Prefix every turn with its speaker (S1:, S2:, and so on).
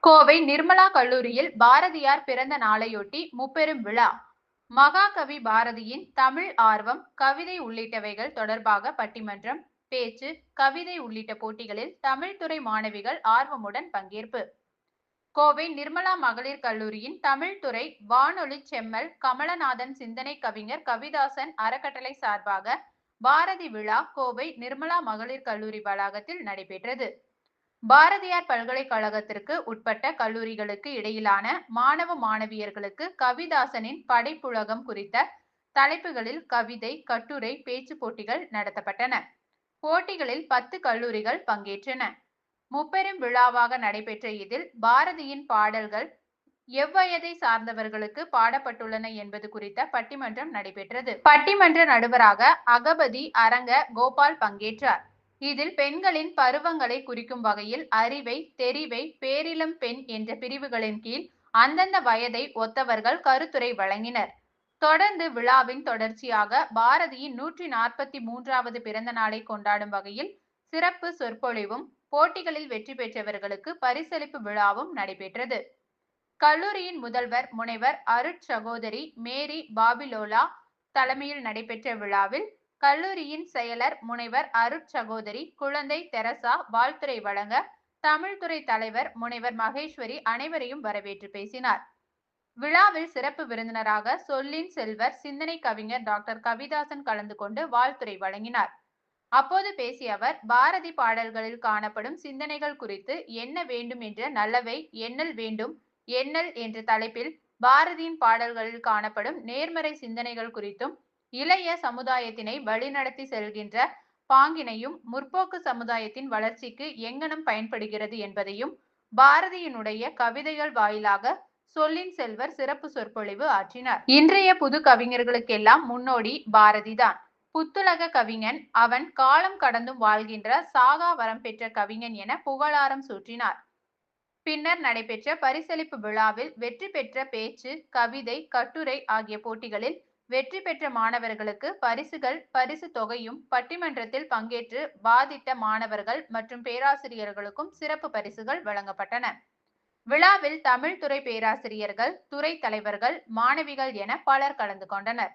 S1: கோவை நிர்மலா கல்லூரியில் பாரதியார் பிறந்த நாளையொட்டி முப்பெரும் விழா. மகாகவி பாரதியின் தமிழ் ஆர்வம், கவிதை உள்ளிட்டவைகள் தொடர்பாக பட்டிமன்றம், பேச்சு, கவிதை உள்ளிட்ட போட்டிகளில் தமிழ்துறை மாணவிகள் ஆர்வமுடன் பங்கேற்பு. கோவை நிர்மலா மகளிர் கல்லூரியின் தமிழ்துறை வானொலி செம்மல் கமலநாதன் சிந்தனை கவிஞர் கவிதாசன் அறக்கட்டளை சார்பாக பாரதி விழா கோவை நிர்மலா மகளிர் கல்லூரி வளாகத்தில் நடைபெற்றது. பாரதியார் பல்கலைக்கழகத்திற்கு உட்பட்ட கல்லூரிகளுக்கு இடையிலான மாணவ மாணவியர்களுக்கு கவிதாசனின் படைப்புலகம் குறித்த தலைப்புகளில் கவிதை, கட்டுரை, பேச்சு போட்டிகள் நடத்தப்பட்டன. போட்டிகளில் 10 கல்லூரிகள் பங்கேற்றன. முப்பெரும் விழாவாக நடைபெற்ற இதில் பாரதியின் பாடல்கள் எவ்வயதை சார்ந்தவர்களுக்கு பாடப்பட்டுள்ளன என்பது குறித்த பட்டிமன்றம் நடைபெற்றது. பட்டிமன்ற நடுவராக அகபதி அரங்க கோபால் பங்கேற்றார். இதில் பெண்களின் பருவங்களை குறிக்கும் வகையில் அறிவை, தெரிவை, பேரிளம் பெண் என்ற பிரிவுகளின் கீழ் அந்தந்த வயதை ஒத்தவர்கள் கருத்துரை வழங்கினர். தொடர்ந்து விழாவின் தொடர்ச்சியாக பாரதியின் 143வது பிறந்த நாளை கொண்டாடும் வகையில் சிறப்பு சொற்பொழிவும், போட்டிகளில் வெற்றி பெற்றவர்களுக்கு பரிசளிப்பு விழாவும் நடைபெற்றது. கல்லூரியின் முதல்வர் முனைவர் அருட்சகோதரி மேரி பாபிலோலா தலைமையில் நடைபெற்ற விழாவில் கல்லூரியின் செயலர் முனைவர் அருட்சகோதரி குழந்தை தெரசா வாழ்த்துரை வழங்க, தமிழ்துறை தலைவர் முனைவர் மகேஸ்வரி அனைவரையும் வரவேற்று பேசினார். விழாவில் சிறப்பு விருந்தினராக சொல்லின் செல்வர் சிந்தனை கவிஞர் டாக்டர் கவிதாசன் கலந்து கொண்டு வாழ்த்துரை வழங்கினார். அப்போது பேசிய அவர், பாரதி பாடல்களில் காணப்படும் சிந்தனைகள் குறித்து என்ன வேண்டும் என்ற நல்லவை எண்ணல் வேண்டும் எண்ணல் என்ற தலைப்பில் பாரதியின் பாடல்களில் காணப்படும் நேர்மறை சிந்தனைகள் குறித்தும், இளைய சமுதாயத்தினை வழிநடத்தி செல்கின்ற பாங்கினையும், முற்போக்கு சமுதாயத்தின் வளர்ச்சிக்கு எங்ஙனம் பயன்படுகிறது என்பதையும் பாரதியினுடைய கவிதைகள் வாயிலாக சொல்லின் செல்வர் சிறப்பு சொற்பொழிவு ஆற்றினார். இன்றைய புது கவிஞர்களுக்கெல்லாம் முன்னோடி பாரதிதான். புத்துலக கவிஞன், அவன் காலம் கடந்தும் வாழ்கின்ற சாகா வரம் பெற்ற கவிஞன் என புகழாரம் சூட்டினார். பின்னர் நடைபெற்ற பரிசளிப்பு விழாவில் வெற்றி பெற்ற பேச்சு, கவிதை, கட்டுரை ஆகிய போட்டிகளில் வெற்றி பெற்ற மாணவர்களுக்கு பரிசுகள், பரிசு தொகையும், பட்டிமன்றத்தில் பங்கேற்று வாதிட்ட மாணவர்கள் மற்றும் பேராசிரியர்களுக்கும் சிறப்பு பரிசுகள் வழங்கப்பட்டன. விழாவில் தமிழ்துறை பேராசிரியர்கள், துறை தலைவர்கள், மாணவிகள் என பலர் கலந்து கொண்டனர்.